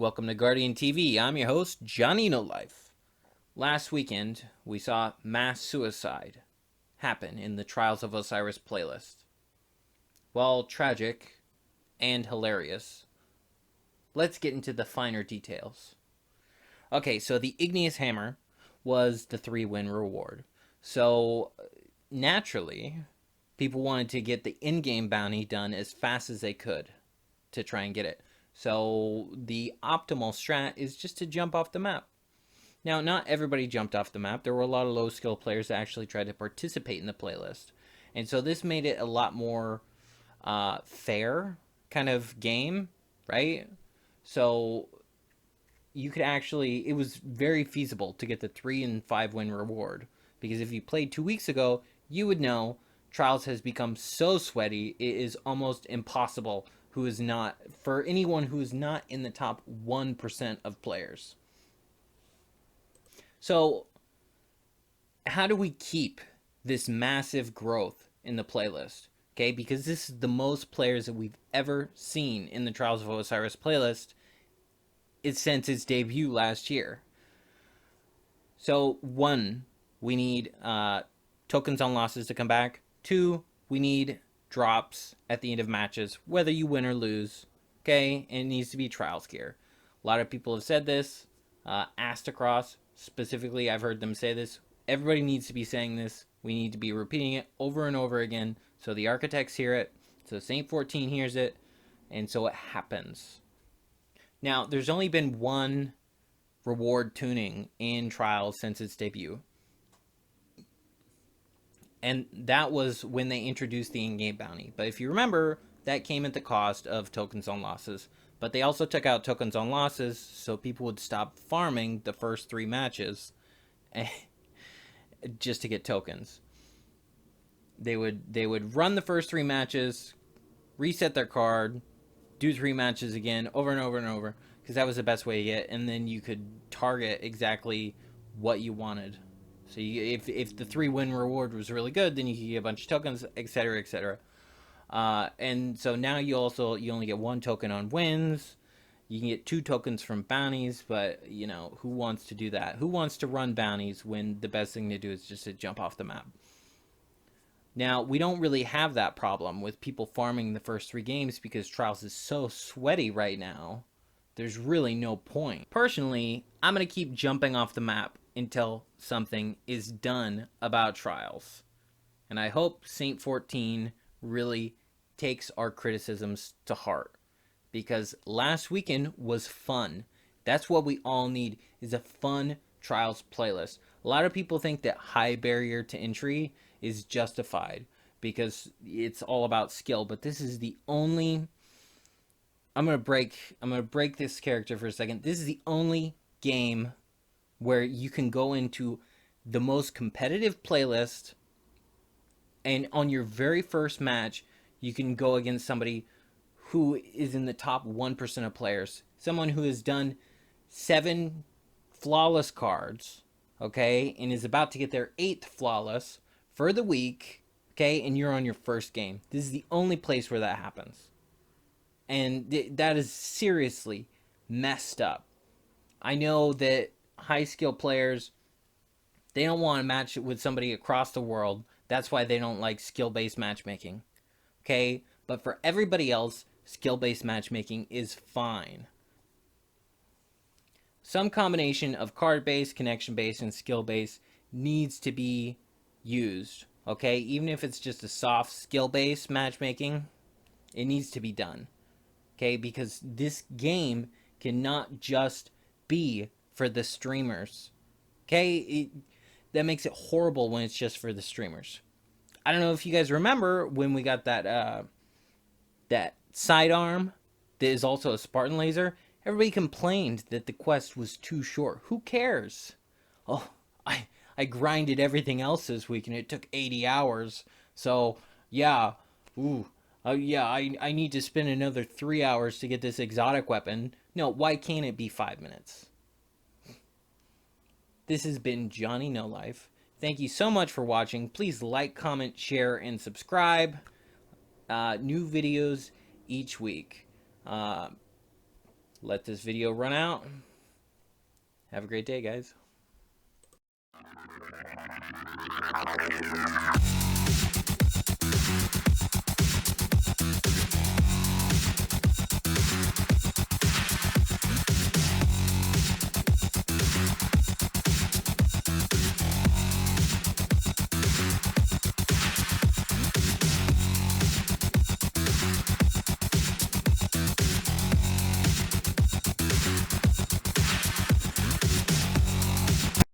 welcome to Guardian TV. I'm your host, Johnny No Life. Last weekend, we saw mass suicide happen in the Trials of Osiris playlist. While tragic and hilarious, let's get into the finer details. Okay, so the Igenious Hammer was the 3-win reward. So, naturally, people wanted to get the in-game bounty done as fast as they could to try and get it. So the optimal strat is just to jump off the map. Now, not everybody jumped off the map. There were a lot of low skill players that actually tried to participate in the playlist. And so this made it a lot more fair kind of game, right? So you could actually, it was very feasible to get the 3 and 5 win reward. Because if you played 2 weeks ago, you would know Trials has become so sweaty, it is almost impossible for anyone who is not in the top 1% of players. So how do we keep this massive growth in the playlist? Okay, because this is the most players that we've ever seen in the Trials of Osiris playlist since its debut last year. So 1, we need tokens on losses to come back. 2, we need drops at the end of matches, whether you win or lose. Okay, and it needs to be Trials gear. A lot of people have said this. Astacross, specifically, I've heard them say this. Everybody needs to be saying this. We need to be repeating it over and over again so the architects hear it, so Saint 14 hears it, and so it happens. Now, there's only been one reward tuning in Trials since its debut. And that was when they introduced the in-game bounty. But if you remember, that came at the cost of tokens on losses. But they also took out tokens on losses so people would stop farming the first 3 matches just to get tokens. They would run the first 3 matches, reset their card, do 3 matches again over and over and over, because that was the best way to get, and then you could target exactly what you wanted. So if the 3-win reward was really good, then you could get a bunch of tokens, etc., etc. And so now you only get 1 token on wins. You can get 2 tokens from bounties, but who wants to do that? Who wants to run bounties when the best thing to do is just to jump off the map? Now, we don't really have that problem with people farming the first 3 games because Trials is so sweaty right now. There's really no point. Personally, I'm going to keep jumping off the map until something is done about Trials. And I hope Saint 14 really takes our criticisms to heart. Because last weekend was fun. That's what we all need, is a fun Trials playlist. A lot of people think that high barrier to entry is justified because it's all about skill. But this is the only... I'm gonna break this character for a second. This is the only game where you can go into the most competitive playlist, and on your very first match, you can go against somebody who is in the top 1% of players. Someone who has done 7 flawless cards, okay, and is about to get their 8th flawless for the week, okay, and you're on your first game. This is the only place where that happens. And that is seriously messed up. I know that high skill players, they don't want to match it with somebody across the world. That's why they don't like skill-based matchmaking. Okay? But for everybody else, skill-based matchmaking is fine. Some combination of card-based, connection-based, and skill-based needs to be used. Okay? Even if it's just a soft skill-based matchmaking, it needs to be done. Okay, because this game cannot just be for the streamers. Okay, that makes it horrible when it's just for the streamers. I don't know if you guys remember when we got that sidearm that is also a Spartan laser. Everybody complained that the quest was too short. Who cares? Oh, I grinded everything else this week and it took 80 hours. So yeah, I need to spend another 3 hours to get this exotic weapon. No, why can't it be 5 minutes? This has been Johnny No Life. Thank you so much for watching. Please like, comment, share, and subscribe. New videos each week. let this video run out. Have a great day, guys.